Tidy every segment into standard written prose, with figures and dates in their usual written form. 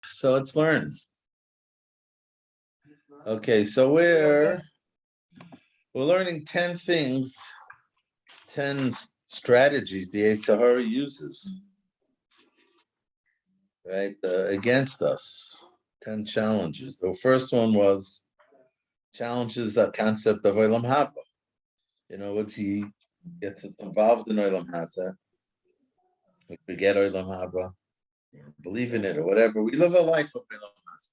So let's learn. Okay, so we're learning 10 things, 10 strategies the Yetzer uses, right, against us. 10 challenges. The first one was challenges the concept of Olam Haba. Once he gets involved in Olam Haba, we forget Olam Haba, believe in it or whatever. We live a life of Olam Haba.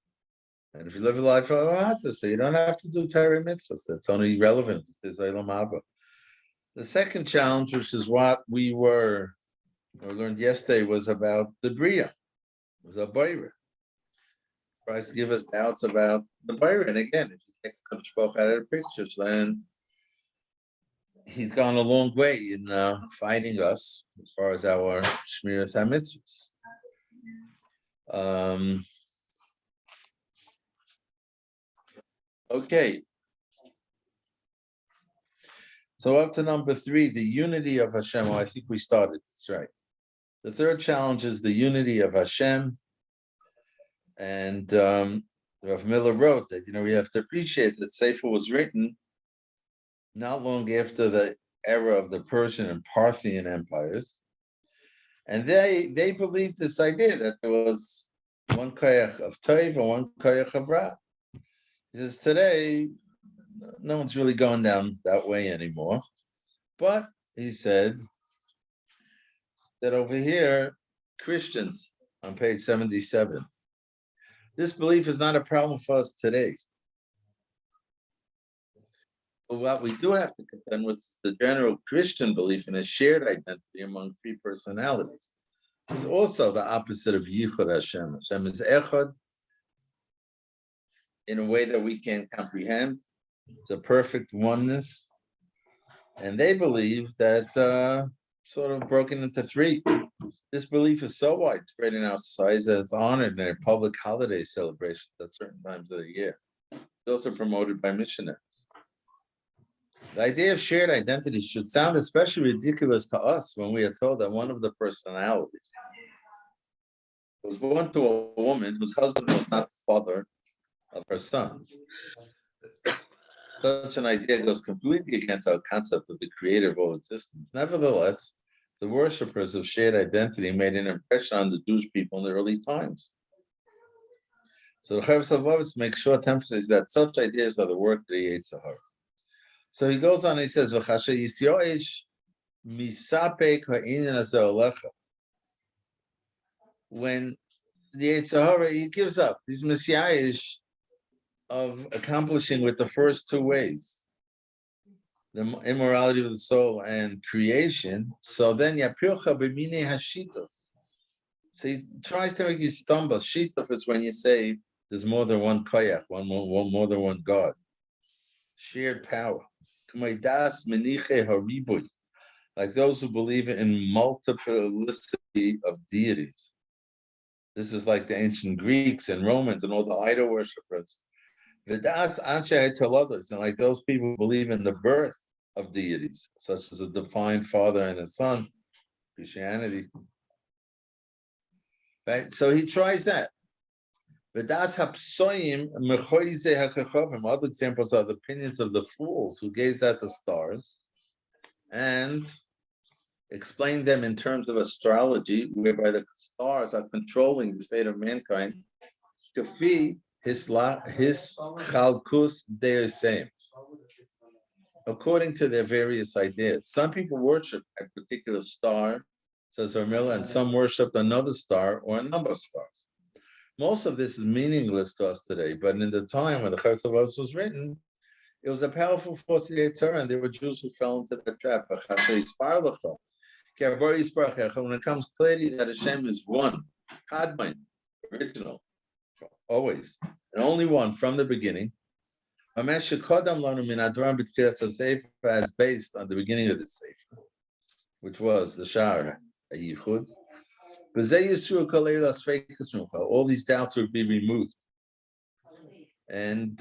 And if you live a life of Olam Haba, so you don't have to do Torah mitzvahs. That's only relevant if there's Olam Haba. The second challenge, which is what we learned yesterday, was about the Bria. It was a Baira. Tries to give us doubts about the Baira. And again, if you take the Chovos out of the picture, then he's gone a long way in fighting us as far as our Shmiras HaMitzvahs. Okay. So up to number 3, the unity of Hashem. Well, I think we started. That's right. The third challenge is the unity of Hashem. And Rav Miller wrote that, we have to appreciate that Sefer was written not long after the era of the Persian and Parthian empires. And they believed this idea that there was one koyach of Tov and one koyach of Ra. He says today, no one's really going down that way anymore. But he said that over here, Christians on page 77, this belief is not a problem for us today. But what we do have to contend with is the general Christian belief in a shared identity among 3 personalities. It's also the opposite of Yichud Hashem. Hashem is Echad in a way that we can't comprehend. It's a perfect oneness. And they believe that sort of broken into 3. This belief is so widespread in our society that it's honored in their public holiday celebrations at certain times of the year. It's also promoted by missionaries. The idea of shared identity should sound especially ridiculous to us when we are told that one of the personalities was born to a woman whose husband was not the father of her son. Such an idea goes completely against our concept of the creator of all existence. Nevertheless, the worshippers of shared identity made an impression on the Jewish people in the early times. So the haLevavos makes sure to emphasize that such ideas are the work of the Yetzer. So he goes on and he says, when the Yetzer, he gives up, he's messiahish of accomplishing with the first 2 ways, the immorality of the soul and creation. So then yapircha b'minei hashitov. So he tries to make you stumble. Shitov is when you say there's more than one koyach, more than one God. Shared power. Like those who believe in multiplicity of deities. This is like the ancient Greeks and Romans and all the idol worshippers. V'das anshe ha'tolados, and like those people who believe in the birth of deities, such as a divine Father and a Son, Christianity. Right? So he tries that. V'das ha'psoim mechoyze ha'kachovim. Other examples are the opinions of the fools who gaze at the stars and explain them in terms of astrology, whereby the stars are controlling the fate of mankind. Kafi his chalkus deosem, according to their various ideas. Some people worship a particular star, says Hermila, and some worship another star or a number of stars. Most of this is meaningless to us today, but in the time when the haLevavos was written, it was a powerful force of the Yetzer, and there were Jews who fell into that trap. When it comes clearly that Hashem is one, Kadmon, original, always, and only one from the beginning, as based on the beginning of the Sefer, which was the Shar Yichud. All these doubts would be removed. And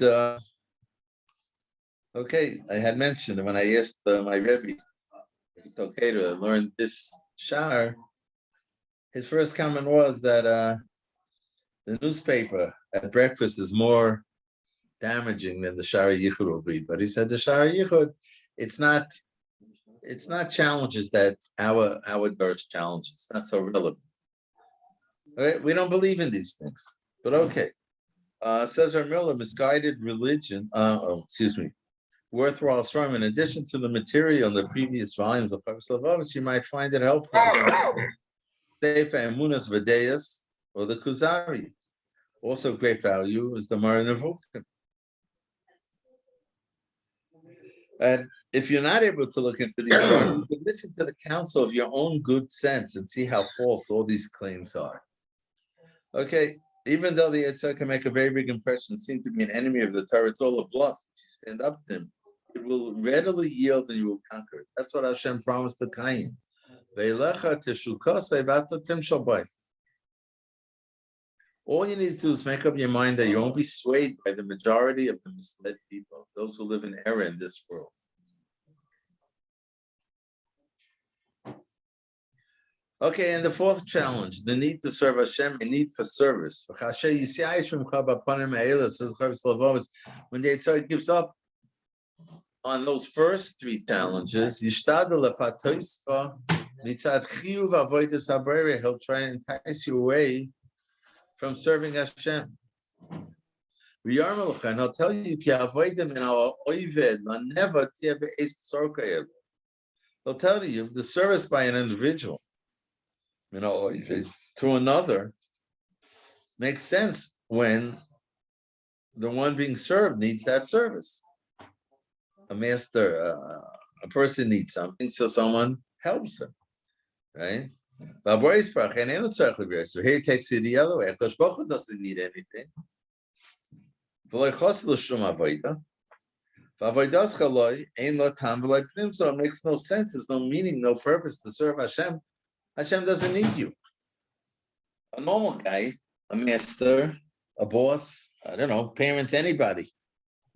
okay, I had mentioned that when I asked my Rebbe if it's okay to learn this Shar, his first comment was that The newspaper at breakfast is more damaging than the Shara Yichud will be. But he said the Shara Yichud, it's not challenges that our Dor's challenges. It's not so relevant. Right? We don't believe in these things. But okay. Says our Miller, misguided religion, worthwhile storm. In addition to the material in the previous volumes of haLevavos, you might find it helpful. Sefer Emunas V'Deos or the Kuzari. Also great value is the Moreh Nevuchim. And if you're not able to look into these things, you can listen to the counsel of your own good sense and see how false all these claims are. Okay, even though the Yetzer can make a very big impression, seem to be an enemy of the Torah, it's all a bluff. If you stand up to him, it will readily yield and you will conquer it. That's what Hashem promised to Cain. All you need to do is make up your mind that you won't be swayed by the majority of the misled people, those who live in error in this world. Okay, and the fourth challenge, the need to serve Hashem, a need for service. When the Yetzer gives up on those first three challenges, he'll try and entice you away from serving Hashem. And I'll tell you, they'll tell you the service by an individual to another makes sense when the one being served needs that service. A master, a person needs something, so someone helps him, right? So here he takes it the other way. Akash Baruch Hu doesn't need anything. So it makes no sense. There's no meaning, no purpose to serve Hashem. Hashem doesn't need you. A normal guy, a master, a boss, I don't know, parents, anybody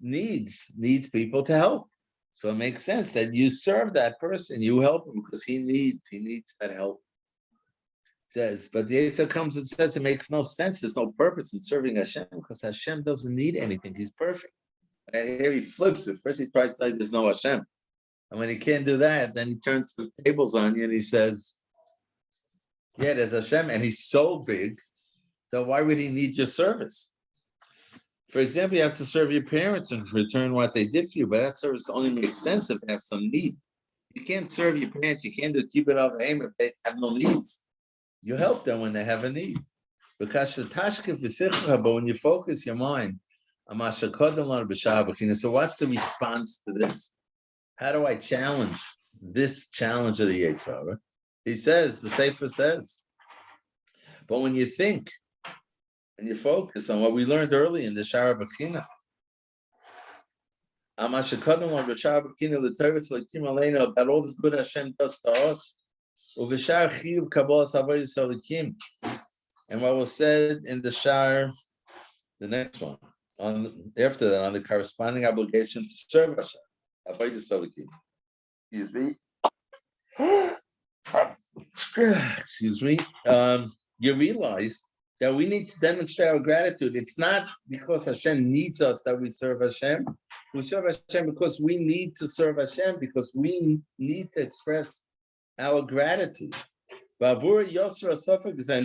needs people to help. So it makes sense that you serve that person, you help him because he needs that help. It says, but the Yetzer comes and says it makes no sense. There's no purpose in serving Hashem because Hashem doesn't need anything. He's perfect. And here he flips it. First he tries to tell you there's no Hashem. And when he can't do that, then he turns the tables on you and he says, yeah, there's Hashem, and he's so big that why would he need your service? For example, you have to serve your parents and return what they did for you, but that service only makes sense if they have some need. You can't serve your parents, you can't keep it up aim if they have no needs. You help them when they have a need. Because but when you focus your mind, so what's the response to this? How do I challenge this challenge of the Yetzer? He says, the Sefer says, but when you think and you focus on what we learned early in the Shara B'china, about all the good Hashem does to us, and what was said in the Shar, the next one, after that, on the corresponding obligation to serve Hashem. Excuse me. Excuse me. You realize that we need to demonstrate our gratitude. It's not because Hashem needs us that we serve Hashem. We serve Hashem because we need to serve Hashem, because we need to express our gratitude. And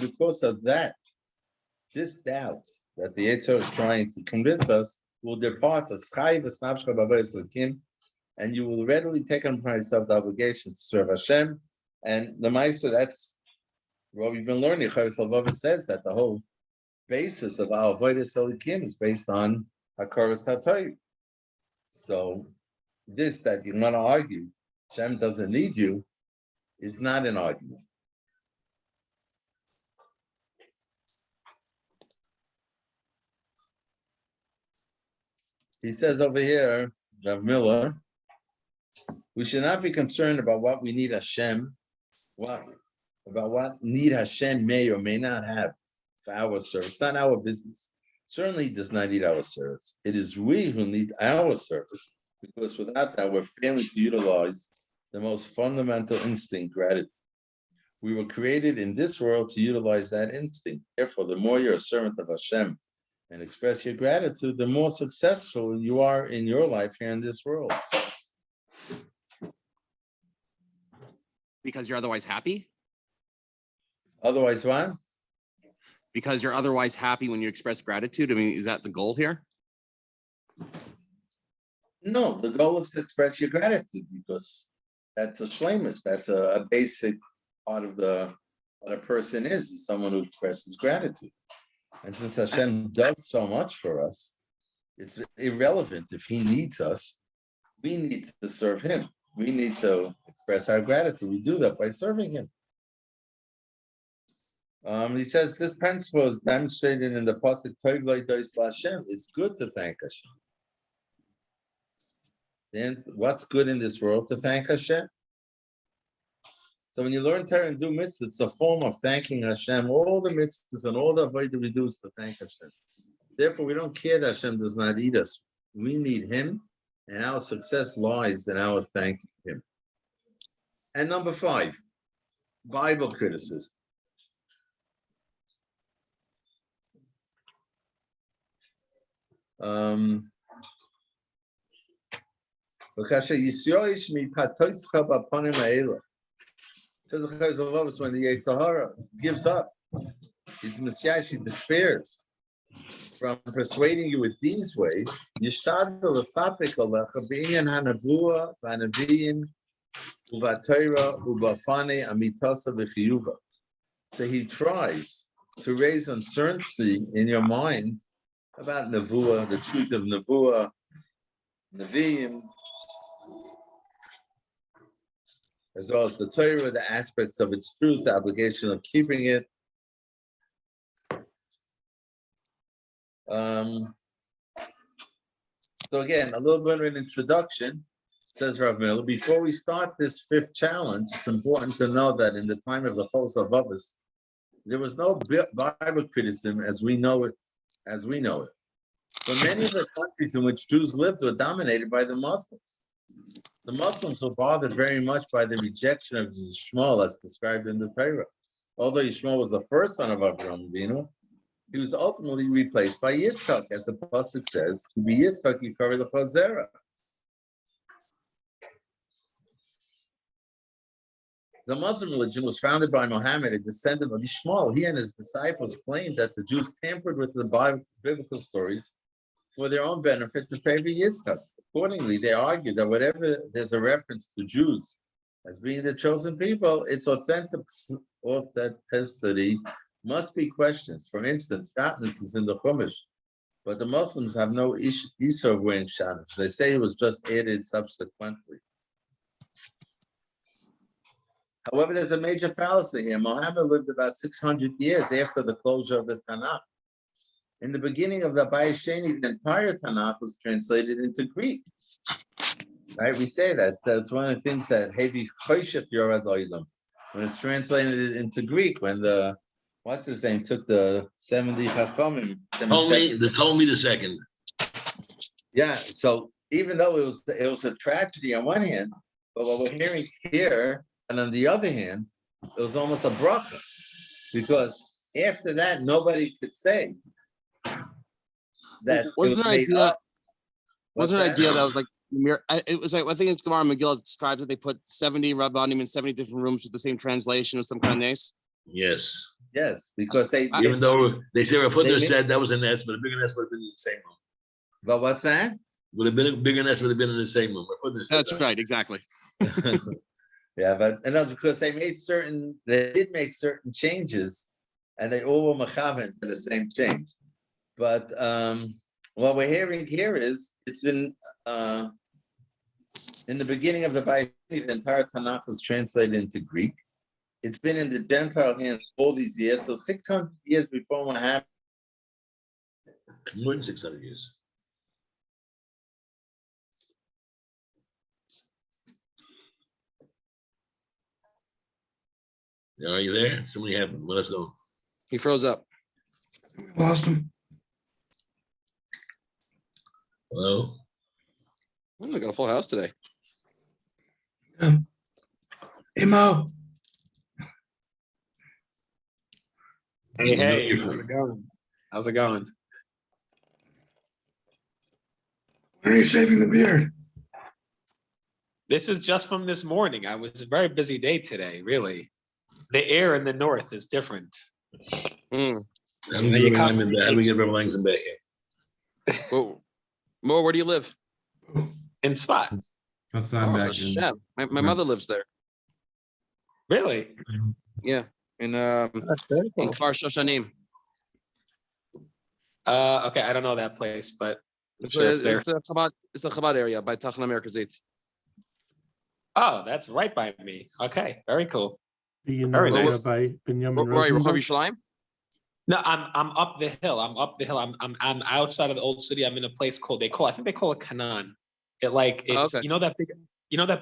because of that, this doubt that the Yetzer is trying to convince us will depart us, and you will readily take on yourself the obligation to serve Hashem. And the Meister, that's what we've been learning. haLevavos says that the whole basis of our avodas elikim is based on hakaras haTorah. So this, that you want to argue, Hashem doesn't need you, is not an argument. He says over here, Rav Miller, we should not be concerned about what we need Hashem, about what need Hashem may or may not have for our service. It's not our business. Certainly does not need our service. It is we who need our service, because without that, we're failing to utilize the most fundamental instinct, gratitude. We were created in this world to utilize that instinct. Therefore, the more you're a servant of Hashem and express your gratitude, the more successful you are in your life here in this world. Because you're otherwise happy? Otherwise, what? Because you're otherwise happy when you express gratitude? I mean, is that the goal here? No, the goal is to express your gratitude because that's a shlemus. That's a basic part of what a person is someone who expresses gratitude. And since Hashem does so much for us, it's irrelevant if he needs us. We need to serve him. We need to express our gratitude. We do that by serving him. He says this principle is demonstrated in the pasuk Tov Lodos Hashem. It's good to thank Hashem. Then what's good in this world? To thank Hashem. So when you learn Torah and do mitzvahs, it's a form of thanking Hashem. All the mitzvahs and all the avodah we do is to thank Hashem. Therefore, we don't care that Hashem does not eat us. We need him, and our success lies in our thanking him. And number 5, Bible criticism. Says the haLevavos, when the Yetzer Harah gives up, he's Messiah, she despairs from persuading you with these ways. So he tries to raise uncertainty in your mind about Nevuah, the truth of Nevuah, Nevi'im, as well as the Torah, the aspects of its truth, the obligation of keeping it. So again, a little bit of an introduction, says Rav Miller. Before we start this 5th challenge, it's important to know that in the time of the haLevavos, there was no Bible criticism as we know it. But many of the countries in which Jews lived were dominated by the Muslims. The Muslims were bothered very much by the rejection of Yishmael as described in the Torah. Although Yishmael was the first son of Abraham Avinu, he was ultimately replaced by Yitzchak, as the pasuk says, "To be Yitzchak, you cover the Chazera." The Muslim religion was founded by Muhammad, a descendant of Yishmael. He and his disciples claimed that the Jews tampered with the biblical stories for their own benefit to favor Yitzchak. Accordingly, they argued that whatever there's a reference to Jews as being the chosen people, its authenticity must be questioned. For instance, fatness is in the Chumash, but the Muslims have no issue of wearing shadows. They say it was just added subsequently. However, there's a major fallacy here. Muhammad lived about 600 years after the closure of the Tanakh. In the beginning of the Bayis Sheni, the entire Tanakh was translated into Greek. Right? We say that. That's one of the things that Hevi Choshef Yorad Oilam, when it's translated into Greek, when the what's his name took the 70 Chachamim. The Talmud the second. Yeah. So even though it was a tragedy on one hand, but what we're hearing here, and on the other hand, it was almost a bracha, because after that nobody could say that wasn't it was made up. Wasn't an idea that was like it was like I think it's Gemara Megillah describes that they put 70 rabbanim in 70 different rooms with the same translation of some kind of nace. Yes. Yes, because even though they say Rav Hutner said that was a nest, but a bigger nest would have been in the same room. But what's that? Would have been a bigger nest would have been in the same room. That's right, exactly. Yeah, but because they did make certain changes, and they all were mechaven to the same change. But what we're hearing here is it's been in the beginning of the Bible, the entire Tanakh was translated into Greek. It's been in the Gentile hands all these years. So 600 years before Muhammad. More than 600 years. Are you there? Somebody happened. Let us know. He froze up. Lost him. Hello? Oh, I got a full house today. Hey, Mo. Hey, how's it going? How's it going? When are you shaving the beard? This is just from this morning. I was a very busy day today, really. The air in the north is different. Hmm. How do we get Rebbe Langston back here? Well, Mo, where do you live? In Shvat. That's why I'm Oh, back Hashem. My mother lives there. Really? Yeah, in That's very cool. Kfar Shoshanim. Okay, I don't know that place, but I'm It's sure it's there. the Chabad. It's the Chabad area by Tachna Merkazit. Oh, that's right by me. Okay, very cool. You Very know, nice. by Benjamin Right, Rechav Rosenberg? Yerushalayim. No, I'm up the hill. I'm outside of the old city. I'm in a place called I think they call it Canaan. It's Okay. you know that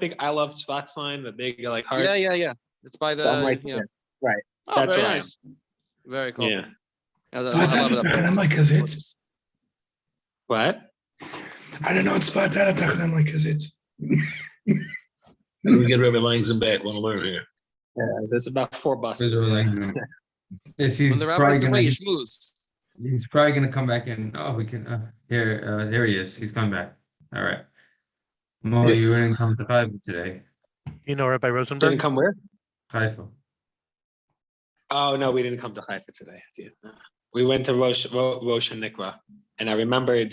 big I love Shvat sign, the big like heart. Yeah. It's by the. So I'm right yeah. there. Right. Oh, That's very where I am. nice. Very cool. Yeah. I love it up there. Like is it? What? I don't know. It's Spot like is it? How do we get Rebbe Langston back? Want to learn here? Yeah, there's about 4 buses. Yes, When he's the probably rabbi's gonna. away, you schmooze. He's probably gonna come back in. Oh, we can. Here he is. He's coming back. All right. Mo, Yes. you didn't come to Haifa today. You know, Rabbi Rosenberg? Didn't come where? Haifa. Oh no, we didn't come to Haifa today. We went to Rosh Nikra, and I remembered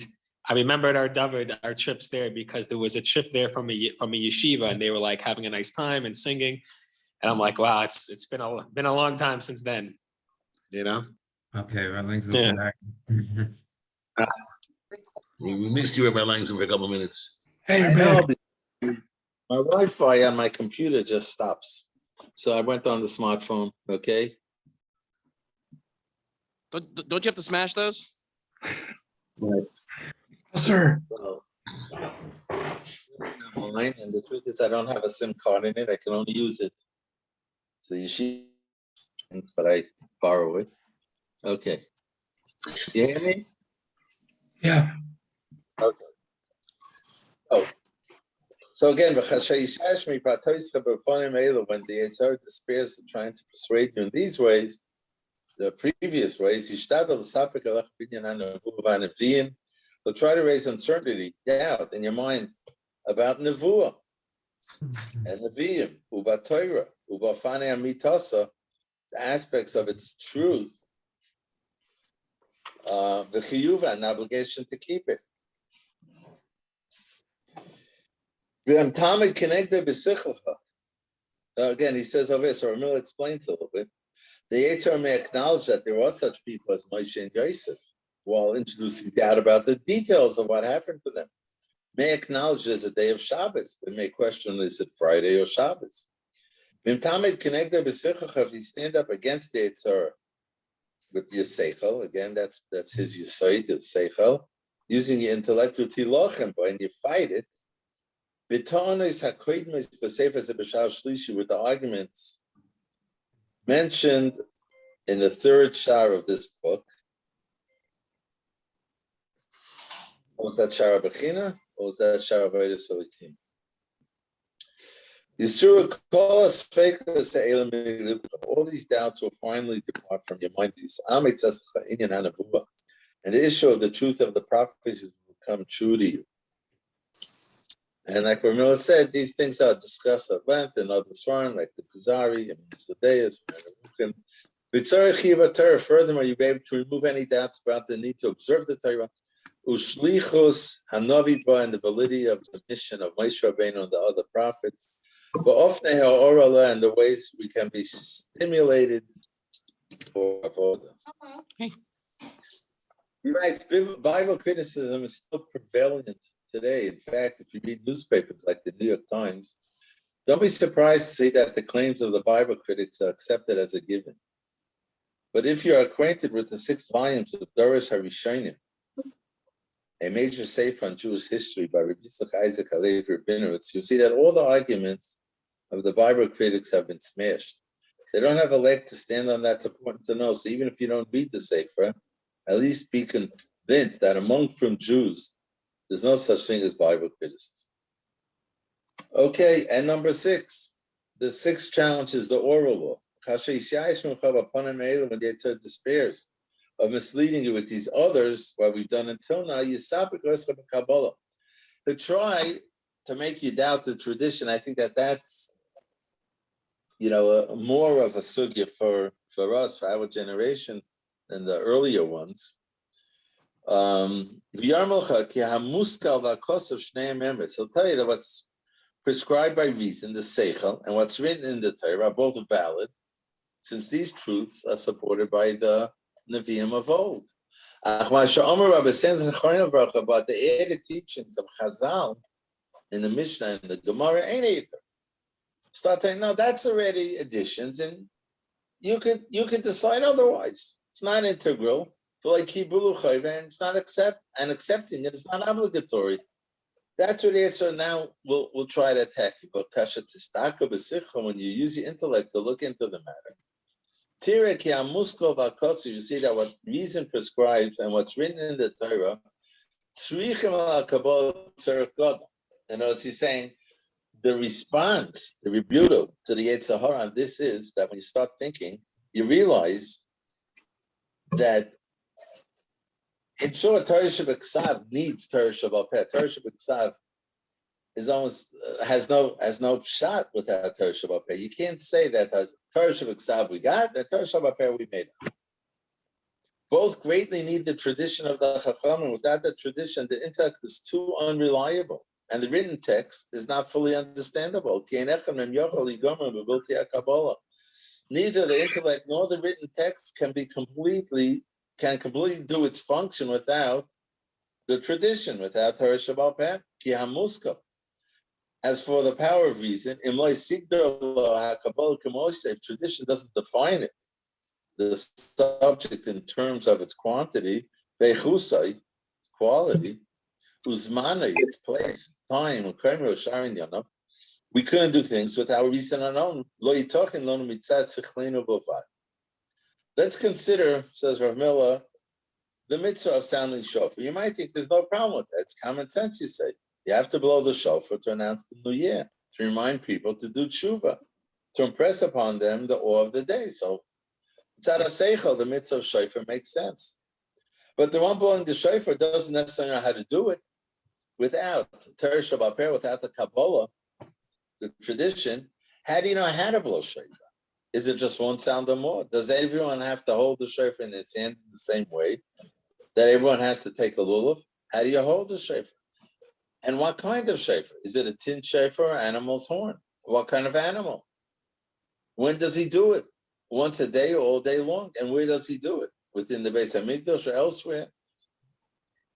our David, our trips there, because there was a trip there from a yeshiva, and they were like having a nice time and singing, and I'm like, wow, it's been a long time since then, you know. Okay, Rebbe Langston Yeah. back. We missed you, Rebbe Langston, for a couple of minutes. Hey, I you're know, back. but my Wi-Fi on my computer just stops. So I went on the smartphone, okay? Don't you have to smash those? Sir. Well, mine, and the truth is I don't have a SIM card in it. I can only use it. So you see, but I borrow it. Okay. You hear me? Yeah. Okay. Oh. So again, when the Yetzer despairs of trying to persuade you in these ways, the previous ways, they'll try to raise uncertainty, doubt in your mind about Nevuah and Nevi'im, Uba Torah, Uba Fanei Amitasa, the aspects of its truth, the chiyuva, an obligation to keep it. Again, he says over here, so Ramil explains a little bit. The Yetzer may acknowledge that there are such people as Moshe and Yosef, while introducing doubt about the details of what happened to them. May acknowledge there's a day of Shabbos, but may question, is it Friday or Shabbos? If you stand up against the Yetzer with your seichel, again, that's his yisoid, the seichel, using your intellectual tilochem, but when you fight it, with the arguments mentioned in the 3rd shar of this book. What was that shar of Bechina? Or was that shar of Eidos Elikim? All these doubts will finally depart from your mind. And the issue of the truth of the prophecies will become true to you. And like Ramila said, these things are discussed at length in other svarim, like the Kuzari and the Deis. Furthermore, you'll be able to remove any doubts about the need to observe the Torah, Ushlichus Hanaviba, and the validity of the mission of Moshe Rabbeinu and the other prophets, but often and the ways we can be stimulated for avodah. He writes, Bible criticism is still prevalent today. In fact, if you read newspapers like the New York Times, don't be surprised to see that the claims of the Bible critics are accepted as a given. But if you're acquainted with the 6 volumes of Dorish HaRishonim, a major sefer on Jewish history by Rabbi Yitzchak Isaac Halevi Rabinowitz, you'll see that all the arguments of the Bible critics have been smashed. They don't have a leg to stand on. That's important to know. So even if you don't read the sefer, at least be convinced that among from Jews, there's no such thing as Bible criticism. Okay, and number 6, the 6th challenge is the oral law. when the Yetzer despairs of misleading you with these others, what we've done until now, to try to make you doubt the tradition. I think that's more of a sugya for us, for our generation, than the earlier ones. He'll tell you that what's prescribed by reason, the seichel, and what's written in the Torah are both valid, since these truths are supported by the Nevi'im of old. But the added teachings of Chazal in the Mishnah and the Gemara ain't either. Start saying, no, that's already additions, and you could decide otherwise. It's not integral. For like Kibulu Chayva, and it's not accepting it. It's not obligatory. That's what Yetzer now will try to attack you. But kasha tistaka b'sicha, when you use your intellect to look into the matter. Tira ki amusko v'akosu, you see that what reason prescribes and what's written in the Torah, tzrichim al kabbalah tzarech gadol. In other words, he's saying the response, the rebuttal to the Yetzer Hara on this is that when you start thinking, you realize that in short, Torah Shabbat needs Torah Shabbat Peh. Torah Shabbat is almost has no pshat without Torah Shabbat Peh. You can't say that the Torah Shabbat we got, the Torah Shabbat Peh we made up. Both greatly need the tradition of the Chacham, and without the tradition, the intellect is too unreliable, and the written text is not fully understandable. Neither the intellect nor the written text can completely do its function without the tradition, without Torah Shabbat Peh. Ki hamuska. As for the power of reason, if tradition doesn't define it, the subject in terms of its quantity, its quality, uzmana, its place, its time, we couldn't do things without reason alone. Let's consider, says Rav Miller, the mitzvah of sounding shofar. You might think there's no problem with that. It's common sense, you say. You have to blow the shofar to announce the new year, to remind people to do tshuva, to impress upon them the awe of the day. So, tzad seichel, the mitzvah of shofar makes sense. But the one blowing the shofar doesn't necessarily know how to do it without Torah Shabbat Peh, without the Kabbalah, the tradition. How do you know how to blow shofar? Is it just one sound or more? Does everyone have to hold the shofar in his hand in the same way that everyone has to take a lulav? How do you hold the shofar? And what kind of shofar? Is it a tin shofar or animal's horn? What kind of animal? When does he do it? Once a day or all day long? And where does he do it? Within the Beis Hamikdash or elsewhere?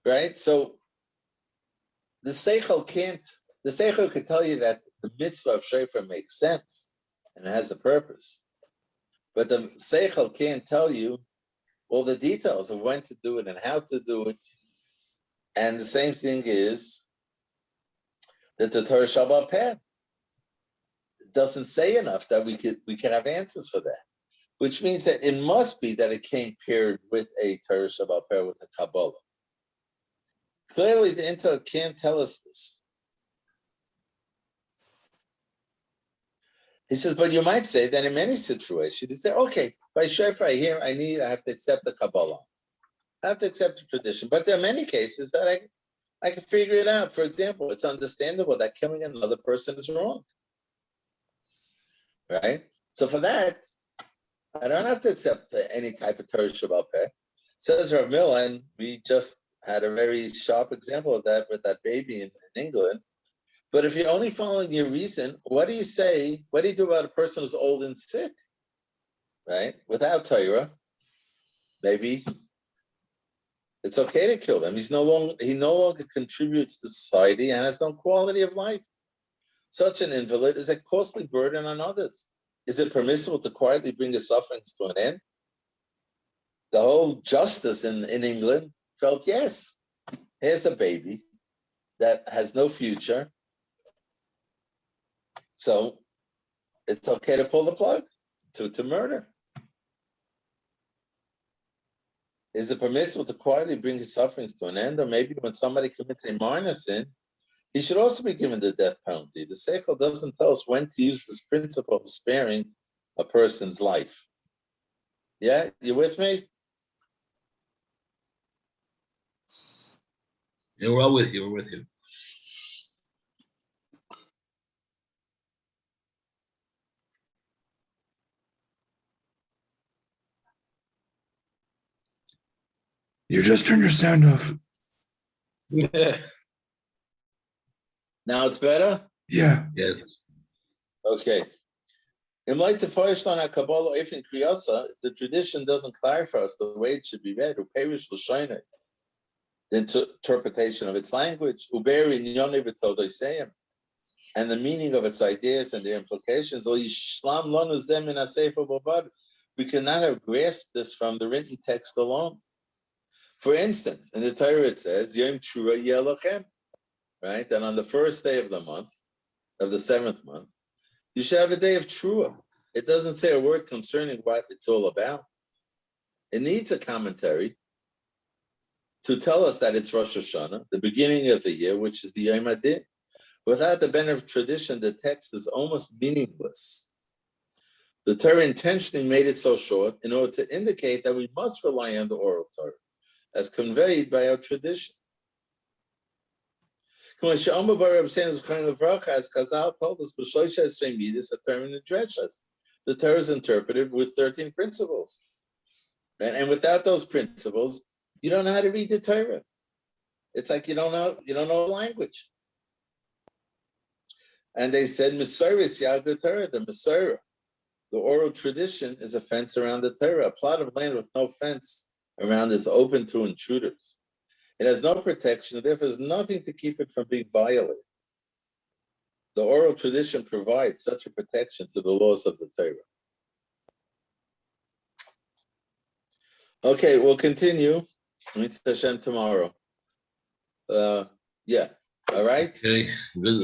Right? So the seichel could tell you that the mitzvah of shofar makes sense and it has a purpose. But the seichel can't tell you all the details of when to do it and how to do it. And the same thing is that the Torah Shabbat Peh doesn't say enough that we can have answers for that. Which means that it must be that it came paired with a Torah Shabbat Peh, with a Kabbalah. Clearly, the intellect can't tell us this. He says, but you might say that in many situations, you say, okay, by shofar I have to accept the Kabbalah. I have to accept the tradition. But there are many cases that I can figure it out. For example, it's understandable that killing another person is wrong. Right? So for that, I don't have to accept any type of Torah Shabbat Peh. Says Rav Miller, and we just had a very sharp example of that with that baby in England. But if you're only following your reason, what do you say? What do you do about a person who's old and sick? Right? Without Torah, maybe it's okay to kill them. He no longer contributes to society and has no quality of life. Such an invalid is a costly burden on others. Is it permissible to quietly bring his sufferings to an end? The whole justice in England felt, yes, here's a baby that has no future. So it's okay to pull the plug, to murder. Is it permissible to quietly bring his sufferings to an end? Or maybe when somebody commits a minor sin, he should also be given the death penalty. The Seichel doesn't tell us when to use this principle of sparing a person's life. Yeah, you with me? Yeah, we're all with you. We're with you. You just turned your sound off. Now it's better? Yeah. Yes. Okay. In light of Feuerstein Kabbalah Eifin Kriyasa, if the tradition doesn't clarify us the way it should be read, Uperish L'Shoinei, the interpretation of its language, Uberi Nyone V'Todoseyim, and the meaning of its ideas and their implications, we cannot have grasped this from the written text alone. For instance, in the Torah it says, Yom Trua Yelochem, right? And on the first day of the month, of the 7th month, you should have a day of Trua. It doesn't say a word concerning what it's all about. It needs a commentary to tell us that it's Rosh Hashanah, the beginning of the year, which is the Yom Adin. Without the benefit of tradition, the text is almost meaningless. The Torah intentionally made it so short in order to indicate that we must rely on the oral Torah, as conveyed by our tradition. As Chazal told us, the Torah is interpreted with 13 principles. Right? And without those principles, you don't know how to read the Torah. It's like you don't know the language. And they said, Mesiris Yad the Torah, the Messiah. The oral tradition is a fence around the Torah. A plot of land with no fence around is open to intruders. It has no protection, and therefore there's nothing to keep it from being violated. The oral tradition provides such a protection to the laws of the Torah. Okay, we'll continue. Meet Hashem tomorrow. Yeah, all right? Okay, good.